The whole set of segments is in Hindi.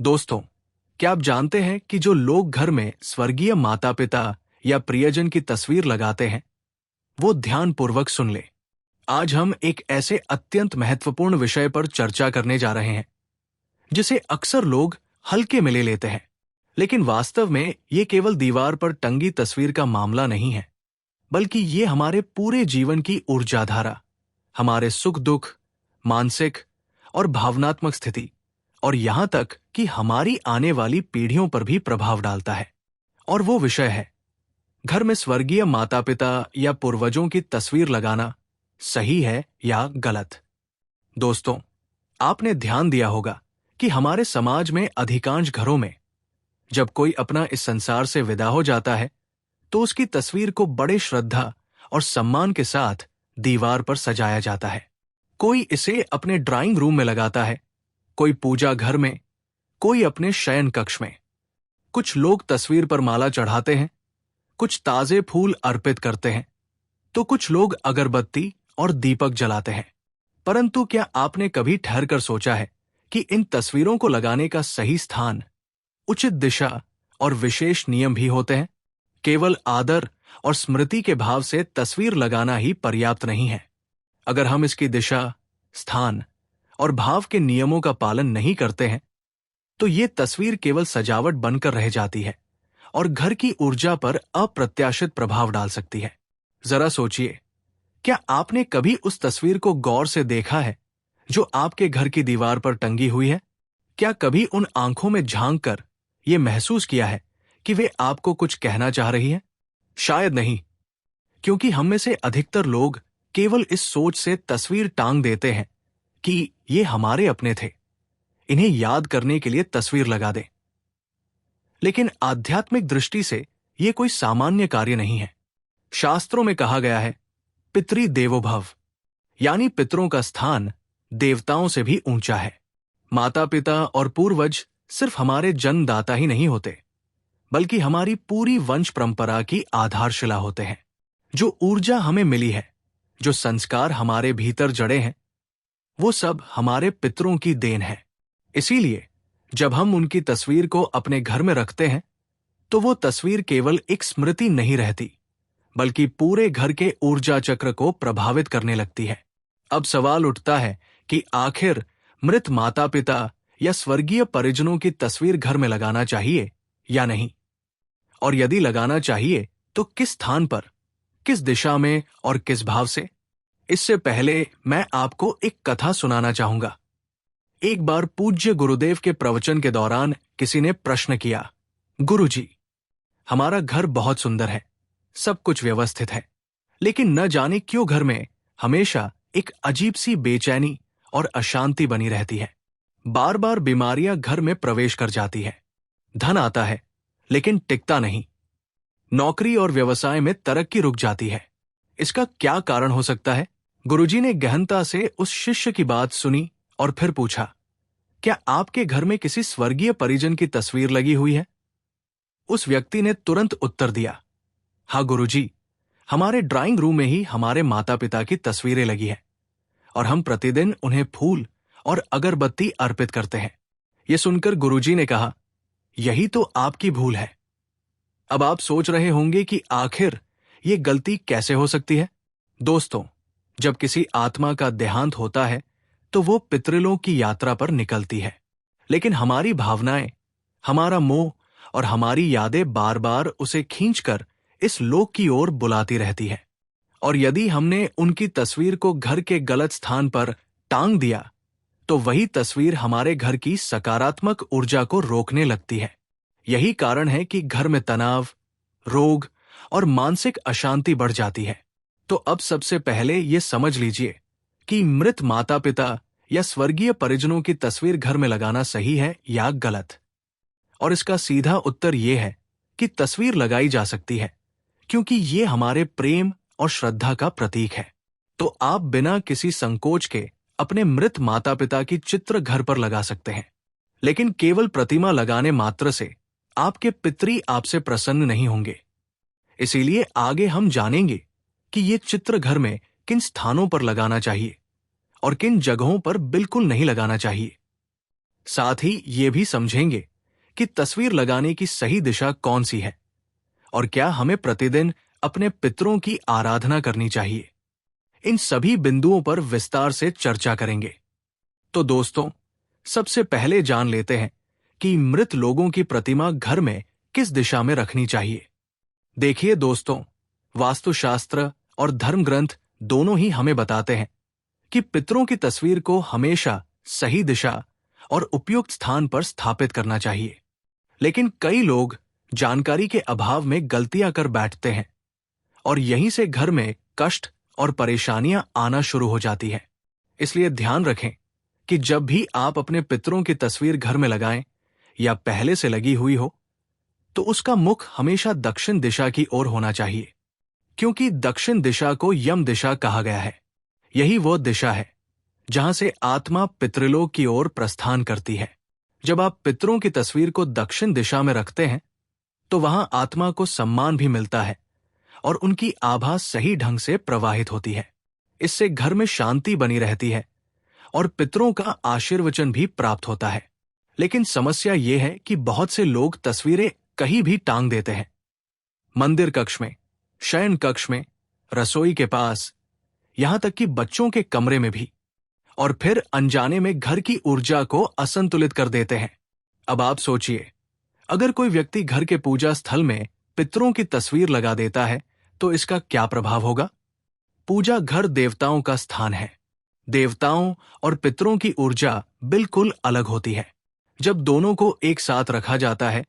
दोस्तों, क्या आप जानते हैं कि जो लोग घर में स्वर्गीय माता पिता या प्रियजन की तस्वीर लगाते हैं, वो ध्यानपूर्वक सुन ले। आज हम एक ऐसे अत्यंत महत्वपूर्ण विषय पर चर्चा करने जा रहे हैं जिसे अक्सर लोग हल्के में ले लेते हैं, लेकिन वास्तव में ये केवल दीवार पर टंगी तस्वीर का मामला नहीं है, बल्कि ये हमारे पूरे जीवन की ऊर्जाधारा, हमारे सुख दुख, मानसिक और भावनात्मक स्थिति, और यहां तक कि हमारी आने वाली पीढ़ियों पर भी प्रभाव डालता है। और वो विषय है, घर में स्वर्गीय माता पिता या पूर्वजों की तस्वीर लगाना सही है या गलत। दोस्तों, आपने ध्यान दिया होगा कि हमारे समाज में अधिकांश घरों में जब कोई अपना इस संसार से विदा हो जाता है तो उसकी तस्वीर को बड़े श्रद्धा और सम्मान के साथ दीवार पर सजाया जाता है। कोई इसे अपने ड्राइंग रूम में लगाता है, कोई पूजा घर में, कोई अपने शयन कक्ष में। कुछ लोग तस्वीर पर माला चढ़ाते हैं, कुछ ताजे फूल अर्पित करते हैं, तो कुछ लोग अगरबत्ती और दीपक जलाते हैं। परंतु क्या आपने कभी ठहरकर सोचा है कि इन तस्वीरों को लगाने का सही स्थान, उचित दिशा और विशेष नियम भी होते हैं? केवल आदर और स्मृति के भाव से तस्वीर लगाना ही पर्याप्त नहीं है। अगर हम इसकी दिशा, स्थान और भाव के नियमों का पालन नहीं करते हैं तो ये तस्वीर केवल सजावट बनकर रह जाती है और घर की ऊर्जा पर अप्रत्याशित प्रभाव डाल सकती है। जरा सोचिए, क्या आपने कभी उस तस्वीर को गौर से देखा है जो आपके घर की दीवार पर टंगी हुई है? क्या कभी उन आंखों में झांक कर यह महसूस किया है कि वे आपको कुछ कहना चाह रही है? शायद नहीं, क्योंकि हम में से अधिकतर लोग केवल इस सोच से तस्वीर टांग देते हैं कि ये हमारे अपने थे, इन्हें याद करने के लिए तस्वीर लगा दें। लेकिन आध्यात्मिक दृष्टि से यह कोई सामान्य कार्य नहीं है। शास्त्रों में कहा गया है, पितृ देवो भव, यानी पितरों का स्थान देवताओं से भी ऊंचा है। माता पिता और पूर्वज सिर्फ हमारे जन्मदाता ही नहीं होते, बल्कि हमारी पूरी वंश परंपरा की आधारशिला होते हैं। जो ऊर्जा हमें मिली है, जो संस्कार हमारे भीतर जड़े हैं, वो सब हमारे पितरों की देन है। इसीलिए जब हम उनकी तस्वीर को अपने घर में रखते हैं तो वो तस्वीर केवल एक स्मृति नहीं रहती, बल्कि पूरे घर के ऊर्जा चक्र को प्रभावित करने लगती है। अब सवाल उठता है कि आखिर मृत माता पिता या स्वर्गीय परिजनों की तस्वीर घर में लगाना चाहिए या नहीं, और यदि लगाना चाहिए तो किस स्थान पर, किस दिशा में और किस भाव से? इससे पहले मैं आपको एक कथा सुनाना चाहूंगा। एक बार पूज्य गुरुदेव के प्रवचन के दौरान किसी ने प्रश्न किया, गुरुजी, हमारा घर बहुत सुंदर है, सब कुछ व्यवस्थित है, लेकिन न जाने क्यों घर में हमेशा एक अजीब सी बेचैनी और अशांति बनी रहती है। बार बार बीमारियां घर में प्रवेश कर जाती है, धन आता है लेकिन टिकता नहीं, नौकरी और व्यवसाय में तरक्की रुक जाती है। इसका क्या कारण हो सकता है? गुरुजी ने गहनता से उस शिष्य की बात सुनी और फिर पूछा, क्या आपके घर में किसी स्वर्गीय परिजन की तस्वीर लगी हुई है? उस व्यक्ति ने तुरंत उत्तर दिया, हाँ गुरुजी, हमारे ड्राइंग रूम में ही हमारे माता पिता की तस्वीरें लगी हैं और हम प्रतिदिन उन्हें फूल और अगरबत्ती अर्पित करते हैं। यह सुनकर गुरुजी ने कहा, यही तो आपकी भूल है। अब आप सोच रहे होंगे कि आखिर ये गलती कैसे हो सकती है? दोस्तों, जब किसी आत्मा का देहांत होता है तो वो पितृलोक की यात्रा पर निकलती है, लेकिन हमारी भावनाएं, हमारा मोह और हमारी यादें बार बार उसे खींचकर इस लोक की ओर बुलाती रहती है। और यदि हमने उनकी तस्वीर को घर के गलत स्थान पर टांग दिया तो वही तस्वीर हमारे घर की सकारात्मक ऊर्जा को रोकने लगती है। यही कारण है कि घर में तनाव, रोग और मानसिक अशांति बढ़ जाती है। तो अब सबसे पहले ये समझ लीजिए कि मृत माता पिता या स्वर्गीय परिजनों की तस्वीर घर में लगाना सही है या गलत। और इसका सीधा उत्तर ये है कि तस्वीर लगाई जा सकती है, क्योंकि ये हमारे प्रेम और श्रद्धा का प्रतीक है। तो आप बिना किसी संकोच के अपने मृत माता पिता की चित्र घर पर लगा सकते हैं, लेकिन केवल प्रतिमा लगाने मात्र से आपके पितरी आपसे प्रसन्न नहीं होंगे। इसीलिए आगे हम जानेंगे कि ये चित्र घर में किन स्थानों पर लगाना चाहिए और किन जगहों पर बिल्कुल नहीं लगाना चाहिए। साथ ही ये भी समझेंगे कि तस्वीर लगाने की सही दिशा कौन सी है और क्या हमें प्रतिदिन अपने पितरों की आराधना करनी चाहिए। इन सभी बिंदुओं पर विस्तार से चर्चा करेंगे। तो दोस्तों, सबसे पहले जान लेते हैं कि मृत लोगों की प्रतिमा घर में किस दिशा में रखनी चाहिए। देखिए दोस्तों, वास्तुशास्त्र और धर्म ग्रंथ दोनों ही हमें बताते हैं कि पितरों की तस्वीर को हमेशा सही दिशा और उपयुक्त स्थान पर स्थापित करना चाहिए। लेकिन कई लोग जानकारी के अभाव में गलतियां कर बैठते हैं और यहीं से घर में कष्ट और परेशानियां आना शुरू हो जाती हैं। इसलिए ध्यान रखें कि जब भी आप अपने पितरों की तस्वीर घर में लगाएं या पहले से लगी हुई हो, तो उसका मुख हमेशा दक्षिण दिशा की ओर होना चाहिए, क्योंकि दक्षिण दिशा को यम दिशा कहा गया है। यही वो दिशा है जहां से आत्मा पितृलोक की ओर प्रस्थान करती है। जब आप पितरों की तस्वीर को दक्षिण दिशा में रखते हैं, तो वहां आत्मा को सम्मान भी मिलता है और उनकी आभा सही ढंग से प्रवाहित होती है। इससे घर में शांति बनी रहती है और पितरों का आशीर्वचन भी प्राप्त होता है। लेकिन समस्या यह है कि बहुत से लोग तस्वीरें कहीं भी टांग देते हैं, मंदिर कक्ष में, शयन कक्ष में, रसोई के पास, यहां तक कि बच्चों के कमरे में भी, और फिर अनजाने में घर की ऊर्जा को असंतुलित कर देते हैं। अब आप सोचिए, अगर कोई व्यक्ति घर के पूजा स्थल में पितरों की तस्वीर लगा देता है तो इसका क्या प्रभाव होगा। पूजा घर देवताओं का स्थान है। देवताओं और पितरों की ऊर्जा बिल्कुल अलग होती है। जब दोनों को एक साथ रखा जाता है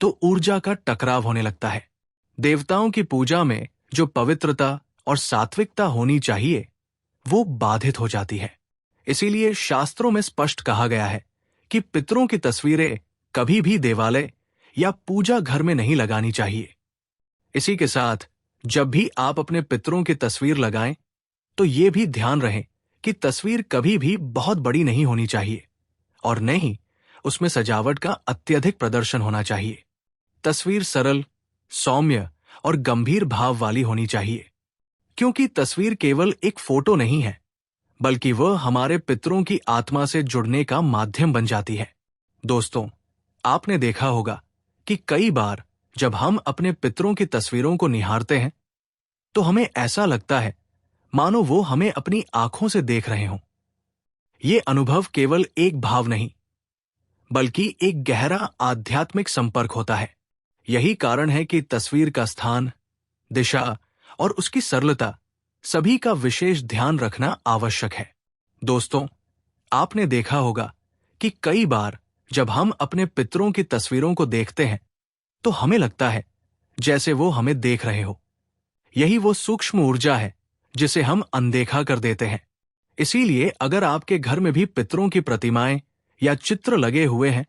तो ऊर्जा का टकराव होने लगता है। देवताओं की पूजा में जो पवित्रता और सात्विकता होनी चाहिए, वो बाधित हो जाती है। इसीलिए शास्त्रों में स्पष्ट कहा गया है कि पितरों की तस्वीरें कभी भी देवालय या पूजा घर में नहीं लगानी चाहिए। इसी के साथ जब भी आप अपने पितरों की तस्वीर लगाएं, तो ये भी ध्यान रहे कि तस्वीर कभी भी बहुत बड़ी नहीं होनी चाहिए और न ही उसमें सजावट का अत्यधिक प्रदर्शन होना चाहिए। तस्वीर सरल, सौम्य और गंभीर भाव वाली होनी चाहिए, क्योंकि तस्वीर केवल एक फोटो नहीं है, बल्कि वह हमारे पितरों की आत्मा से जुड़ने का माध्यम बन जाती है। दोस्तों, आपने देखा होगा कि कई बार जब हम अपने पितरों की तस्वीरों को निहारते हैं, तो हमें ऐसा लगता है मानो वो हमें अपनी आंखों से देख रहे हों। ये अनुभव केवल एक भाव नहीं, बल्कि एक गहरा आध्यात्मिक संपर्क होता है। यही कारण है कि तस्वीर का स्थान, दिशा और उसकी सरलता सभी का विशेष ध्यान रखना आवश्यक है। दोस्तों, आपने देखा होगा कि कई बार जब हम अपने पितरों की तस्वीरों को देखते हैं, तो हमें लगता है जैसे वो हमें देख रहे हो। यही वो सूक्ष्म ऊर्जा है जिसे हम अनदेखा कर देते हैं। इसीलिए अगर आपके घर में भी पितरों की प्रतिमाएं या चित्र लगे हुए हैं,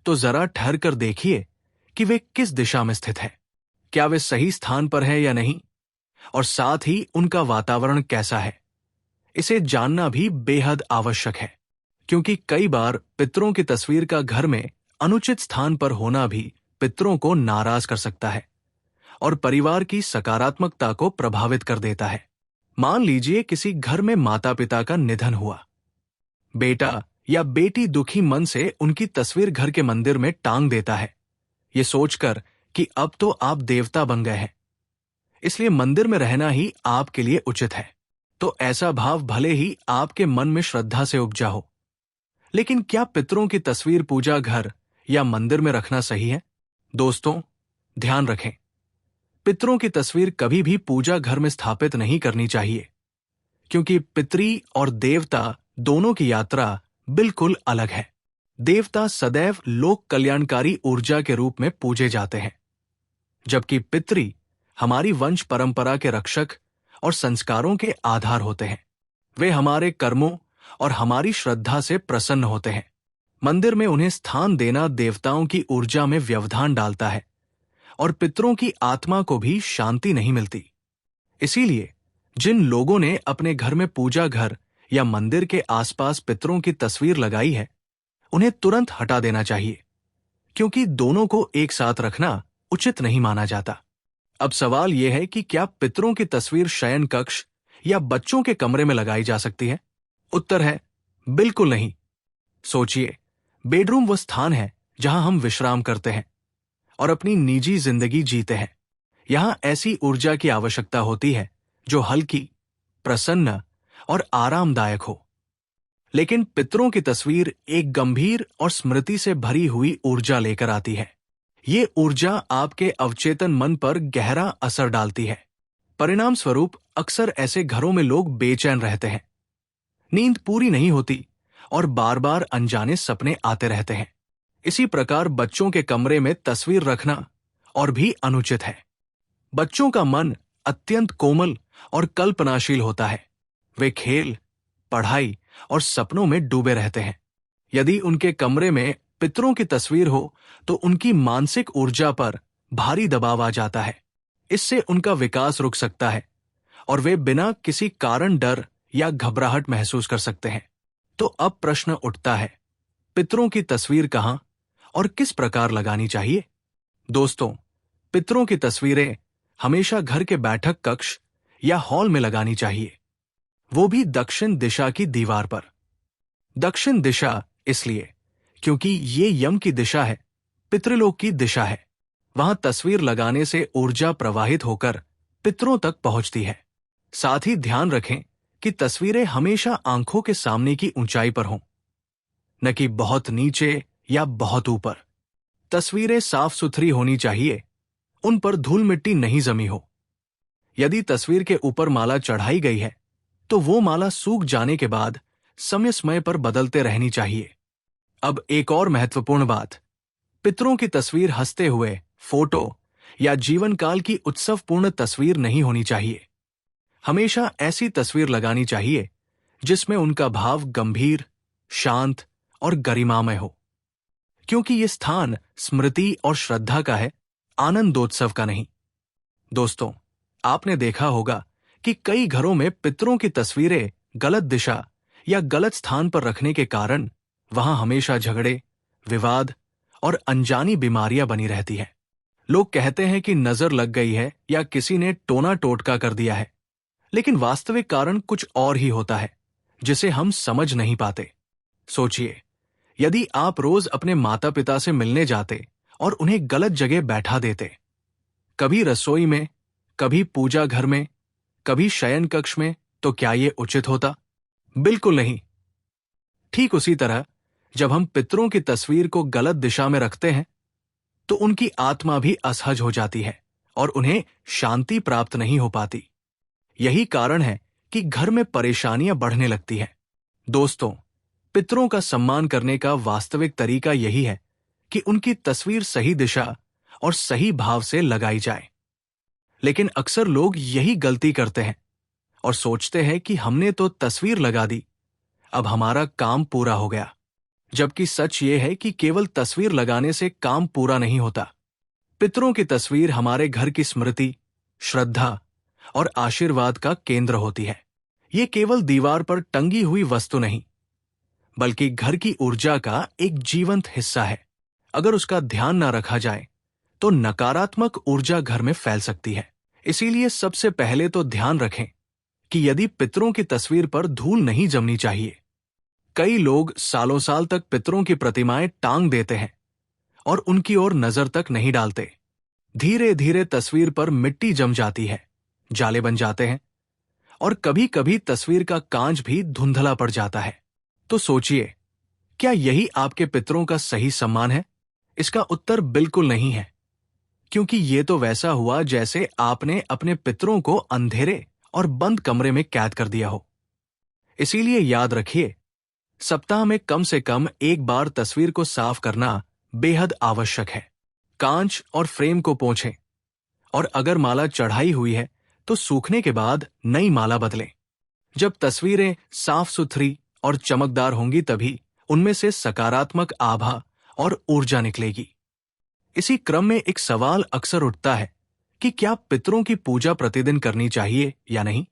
तो जरा ठहर कर देखिए कि वे किस दिशा में स्थित है, क्या वे सही स्थान पर है या नहीं, और साथ ही उनका वातावरण कैसा है। इसे जानना भी बेहद आवश्यक है, क्योंकि कई बार पितरों की तस्वीर का घर में अनुचित स्थान पर होना भी पितरों को नाराज कर सकता है और परिवार की सकारात्मकता को प्रभावित कर देता है। मान लीजिए किसी घर में माता पिता का निधन हुआ। बेटा या बेटी दुखी मन से उनकी तस्वीर घर के मंदिर में टांग देता है, ये सोचकर कि अब तो आप देवता बन गए हैं, इसलिए मंदिर में रहना ही आपके लिए उचित है। तो ऐसा भाव भले ही आपके मन में श्रद्धा से उपजा हो, लेकिन क्या पितरों की तस्वीर पूजा घर या मंदिर में रखना सही है? दोस्तों, ध्यान रखें, पितरों की तस्वीर कभी भी पूजा घर में स्थापित नहीं करनी चाहिए, क्योंकि पितरी और देवता दोनों की यात्रा बिल्कुल अलग है। देवता सदैव लोक कल्याणकारी ऊर्जा के रूप में पूजे जाते हैं, जबकि पितरी हमारी वंश परंपरा के रक्षक और संस्कारों के आधार होते हैं। वे हमारे कर्मों और हमारी श्रद्धा से प्रसन्न होते हैं। मंदिर में उन्हें स्थान देना देवताओं की ऊर्जा में व्यवधान डालता है और पितरों की आत्मा को भी शांति नहीं मिलती। इसीलिए जिन लोगों ने अपने घर में पूजा घर या मंदिर के आसपास पितरों की तस्वीर लगाई है, उन्हें तुरंत हटा देना चाहिए, क्योंकि दोनों को एक साथ रखना उचित नहीं माना जाता। अब सवाल यह है कि क्या पितरों की तस्वीर शयन कक्ष या बच्चों के कमरे में लगाई जा सकती है? उत्तर है बिल्कुल नहीं। सोचिए, बेडरूम वो स्थान है जहां हम विश्राम करते हैं और अपनी निजी जिंदगी जीते हैं। यहां ऐसी ऊर्जा की आवश्यकता होती है जो हल्की, प्रसन्न और आरामदायक हो। लेकिन पितरों की तस्वीर एक गंभीर और स्मृति से भरी हुई ऊर्जा लेकर आती है। ये ऊर्जा आपके अवचेतन मन पर गहरा असर डालती है। परिणाम स्वरूप अक्सर ऐसे घरों में लोग बेचैन रहते हैं, नींद पूरी नहीं होती और बार बार अनजाने सपने आते रहते हैं। इसी प्रकार बच्चों के कमरे में तस्वीर रखना और भी अनुचित है। बच्चों का मन अत्यंत कोमल और कल्पनाशील होता है। वे खेल, पढ़ाई और सपनों में डूबे रहते हैं। यदि उनके कमरे में पितरों की तस्वीर हो तो उनकी मानसिक ऊर्जा पर भारी दबाव आ जाता है। इससे उनका विकास रुक सकता है और वे बिना किसी कारण डर या घबराहट महसूस कर सकते हैं। तो अब प्रश्न उठता है, पितरों की तस्वीर कहां और किस प्रकार लगानी चाहिए? दोस्तों, पितरों की तस्वीरें हमेशा घर के बैठक कक्ष या हॉल में लगानी चाहिए, वो भी दक्षिण दिशा की दीवार पर। दक्षिण दिशा इसलिए क्योंकि ये यम की दिशा है, पितृलोक की दिशा है। वहां तस्वीर लगाने से ऊर्जा प्रवाहित होकर पितरों तक पहुंचती है। साथ ही ध्यान रखें कि तस्वीरें हमेशा आंखों के सामने की ऊंचाई पर हों, न कि बहुत नीचे या बहुत ऊपर। तस्वीरें साफ सुथरी होनी चाहिए, उन पर धूल मिट्टी नहीं जमी हो। यदि तस्वीर के ऊपर माला चढ़ाई गई है तो वो माला सूख जाने के बाद समय समय पर बदलते रहनी चाहिए। अब एक और महत्वपूर्ण बात, पितरों की तस्वीर हंसते हुए फोटो या जीवन काल की उत्सवपूर्ण तस्वीर नहीं होनी चाहिए। हमेशा ऐसी तस्वीर लगानी चाहिए जिसमें उनका भाव गंभीर, शांत और गरिमामय हो, क्योंकि ये स्थान स्मृति और श्रद्धा का है, आनंदोत्सव का नहीं। दोस्तों, आपने देखा होगा कि कई घरों में पितरों की तस्वीरें गलत दिशा या गलत स्थान पर रखने के कारण वहां हमेशा झगड़े, विवाद और अनजानी बीमारियां बनी रहती हैं। लोग कहते हैं कि नजर लग गई है या किसी ने टोना टोटका कर दिया है, लेकिन वास्तविक कारण कुछ और ही होता है जिसे हम समझ नहीं पाते। सोचिए, यदि आप रोज अपने माता पिता से मिलने जाते और उन्हें गलत जगह बैठा देते, कभी रसोई में, कभी पूजा घर में, कभी शयन कक्ष में, तो क्या ये उचित होता? बिल्कुल नहीं। ठीक उसी तरह जब हम पितरों की तस्वीर को गलत दिशा में रखते हैं तो उनकी आत्मा भी असहज हो जाती है और उन्हें शांति प्राप्त नहीं हो पाती। यही कारण है कि घर में परेशानियां बढ़ने लगती हैं। दोस्तों, पितरों का सम्मान करने का वास्तविक तरीका यही है कि उनकी तस्वीर सही दिशा और सही भाव से लगाई जाए। लेकिन अक्सर लोग यही गलती करते हैं और सोचते हैं कि हमने तो तस्वीर लगा दी, अब हमारा काम पूरा हो गया। जबकि सच ये है कि केवल तस्वीर लगाने से काम पूरा नहीं होता। पितरों की तस्वीर हमारे घर की स्मृति, श्रद्धा और आशीर्वाद का केंद्र होती है। ये केवल दीवार पर टंगी हुई वस्तु नहीं, बल्कि घर की ऊर्जा का एक जीवंत हिस्सा है। अगर उसका ध्यान न रखा जाए तो नकारात्मक ऊर्जा घर में फैल सकती है। इसीलिए सबसे पहले तो ध्यान रखें कि यदि पितरों की तस्वीर पर धूल नहीं जमनी चाहिए। कई लोग सालों साल तक पितरों की प्रतिमाएं टांग देते हैं और उनकी ओर नजर तक नहीं डालते। धीरे धीरे तस्वीर पर मिट्टी जम जाती है, जाले बन जाते हैं और कभी कभी तस्वीर का कांच भी धुंधला पड़ जाता है। तो सोचिए, क्या यही आपके पितरों का सही सम्मान है? इसका उत्तर बिल्कुल नहीं है, क्योंकि ये तो वैसा हुआ जैसे आपने अपने पितरों को अंधेरे और बंद कमरे में कैद कर दिया हो। इसीलिए याद रखिए, सप्ताह में कम से कम एक बार तस्वीर को साफ करना बेहद आवश्यक है। कांच और फ्रेम को पोंछें और अगर माला चढ़ाई हुई है तो सूखने के बाद नई माला बदलें। जब तस्वीरें साफ सुथरी और चमकदार होंगी तभी उनमें से सकारात्मक आभा और ऊर्जा निकलेगी। इसी क्रम में एक सवाल अक्सर उठता है कि क्या पितरों की पूजा प्रतिदिन करनी चाहिए या नहीं?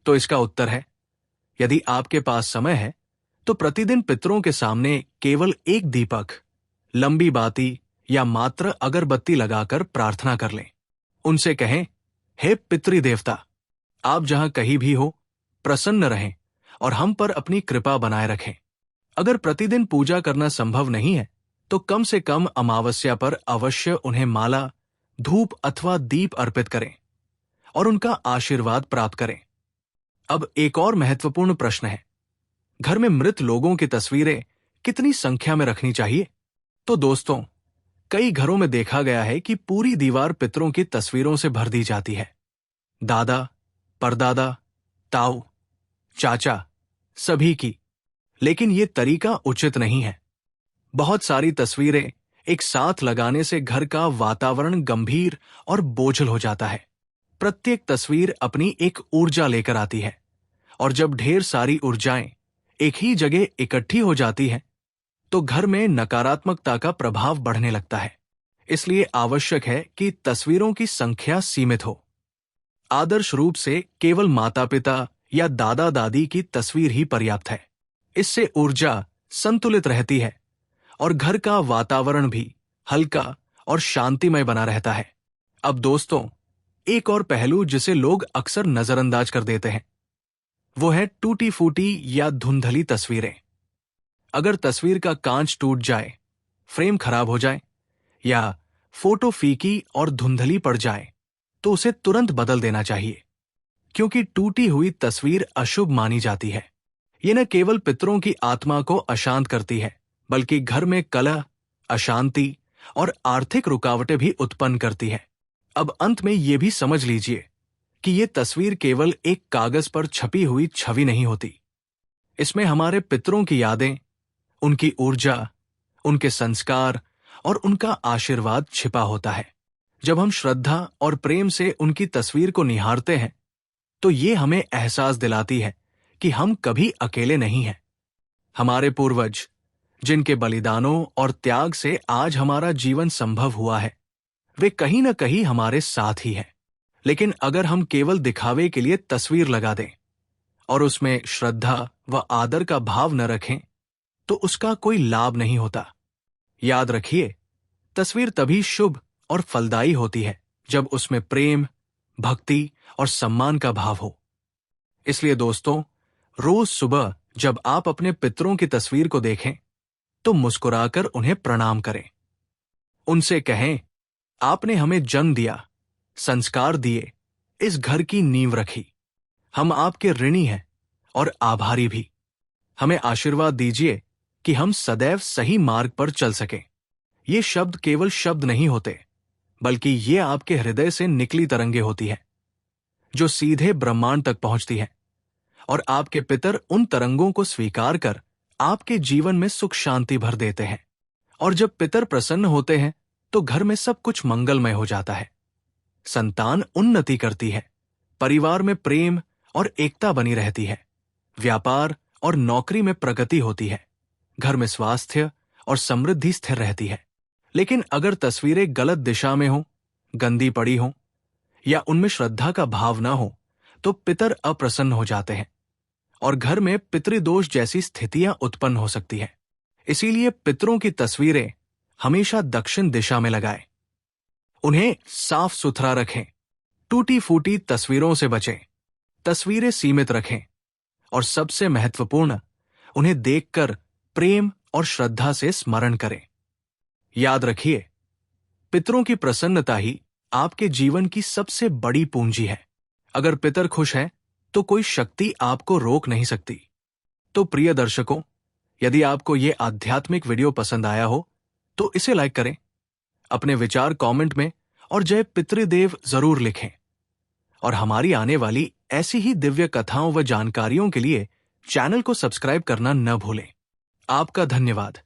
तो इसका उत्तर है, यदि आपके पास समय है तो प्रतिदिन पितरों के सामने केवल एक दीपक, लंबी बाती या मात्र अगरबत्ती लगाकर प्रार्थना कर लें। उनसे कहें, हे पितृ देवता, आप जहां कहीं भी हो प्रसन्न रहें और हम पर अपनी कृपा बनाए रखें। अगर प्रतिदिन पूजा करना संभव नहीं है तो कम से कम अमावस्या पर अवश्य उन्हें माला, धूप अथवा दीप अर्पित करें और उनका आशीर्वाद प्राप्त करें। अब एक और महत्वपूर्ण प्रश्न है, घर में मृत लोगों की तस्वीरें कितनी संख्या में रखनी चाहिए? तो दोस्तों, कई घरों में देखा गया है कि पूरी दीवार पितरों की तस्वीरों से भर दी जाती है। दादा, परदादा, ताऊ, चाचा, सभी की। लेकिन ये तरीका उचित नहीं है। बहुत सारी तस्वीरें एक साथ लगाने से घर का वातावरण गंभीर और बोझिल हो जाता है। प्रत्येक तस्वीर अपनी एक ऊर्जा लेकर आती है और जब ढेर सारी ऊर्जाएं एक ही जगह इकट्ठी हो जाती हैं, तो घर में नकारात्मकता का प्रभाव बढ़ने लगता है। इसलिए आवश्यक है कि तस्वीरों की संख्या सीमित हो। आदर्श रूप से केवल माता पिता या दादा दादी की तस्वीर ही पर्याप्त है। इससे ऊर्जा संतुलित रहती है और घर का वातावरण भी हल्का और शांतिमय बना रहता है। अब दोस्तों, एक और पहलू जिसे लोग अक्सर नजरअंदाज कर देते हैं, वो है टूटी फूटी या धुंधली तस्वीरें। अगर तस्वीर का कांच टूट जाए, फ्रेम खराब हो जाए या फोटो फीकी और धुंधली पड़ जाए तो उसे तुरंत बदल देना चाहिए, क्योंकि टूटी हुई तस्वीर अशुभ मानी जाती है। ये न केवल पितरों की आत्मा को अशांत करती है, बल्कि घर में कलह, अशांति और आर्थिक रुकावटें भी उत्पन्न करती है। अब अंत में ये भी समझ लीजिए कि ये तस्वीर केवल एक कागज पर छपी हुई छवि नहीं होती। इसमें हमारे पितरों की यादें, उनकी ऊर्जा, उनके संस्कार और उनका आशीर्वाद छिपा होता है। जब हम श्रद्धा और प्रेम से उनकी तस्वीर को निहारते हैं, तो ये हमें एहसास दिलाती है कि हम कभी अकेले नहीं हैं। हमारे पूर्वज, जिनके बलिदानों और त्याग से आज हमारा जीवन संभव हुआ है, वे कहीं न कहीं हमारे साथ ही हैं। लेकिन अगर हम केवल दिखावे के लिए तस्वीर लगा दें और उसमें श्रद्धा व आदर का भाव न रखें, तो उसका कोई लाभ नहीं होता। याद रखिए, तस्वीर तभी शुभ और फलदायी होती है जब उसमें प्रेम, भक्ति और सम्मान का भाव हो। इसलिए दोस्तों, रोज सुबह जब आप अपने पितरों की तस्वीर को देखें, तो मुस्कुराकर उन्हें प्रणाम करें। उनसे कहें, आपने हमें जन्म दिया, संस्कार दिए, इस घर की नींव रखी। हम आपके ऋणी हैं और आभारी भी। हमें आशीर्वाद दीजिए कि हम सदैव सही मार्ग पर चल सकें। ये शब्द केवल शब्द नहीं होते, बल्कि ये आपके हृदय से निकली तरंगे होती हैं, जो सीधे ब्रह्मांड तक पहुंचती हैं। और आपके पितर उन तरंगों को स्वीकार कर आपके जीवन में सुख शांति भर देते हैं। और जब पितर प्रसन्न होते हैं, तो घर में सब कुछ मंगलमय हो जाता है। संतान उन्नति करती है, परिवार में प्रेम और एकता बनी रहती है, व्यापार और नौकरी में प्रगति होती है, घर में स्वास्थ्य और समृद्धि स्थिर रहती है। लेकिन अगर तस्वीरें गलत दिशा में हों, गंदी पड़ी हों या उनमें श्रद्धा का भाव न हो, तो पितर अप्रसन्न हो जाते हैं और घर में पितृदोष जैसी स्थितियां उत्पन्न हो सकती है। इसीलिए पितरों की तस्वीरें हमेशा दक्षिण दिशा में लगाएं। उन्हें साफ सुथरा रखें, टूटी फूटी तस्वीरों से बचें, तस्वीरें सीमित रखें और सबसे महत्वपूर्ण, उन्हें देखकर प्रेम और श्रद्धा से स्मरण करें। याद रखिए, पितरों की प्रसन्नता ही आपके जीवन की सबसे बड़ी पूंजी है। अगर पितर खुश हैं, तो कोई शक्ति आपको रोक नहीं सकती। तो प्रिय दर्शकों, यदि आपको ये आध्यात्मिक वीडियो पसंद आया हो, तो इसे लाइक करें, अपने विचार कमेंट में और जय पितृदेव जरूर लिखें। और हमारी आने वाली ऐसी ही दिव्य कथाओं व जानकारियों के लिए चैनल को सब्सक्राइब करना न भूलें। आपका धन्यवाद।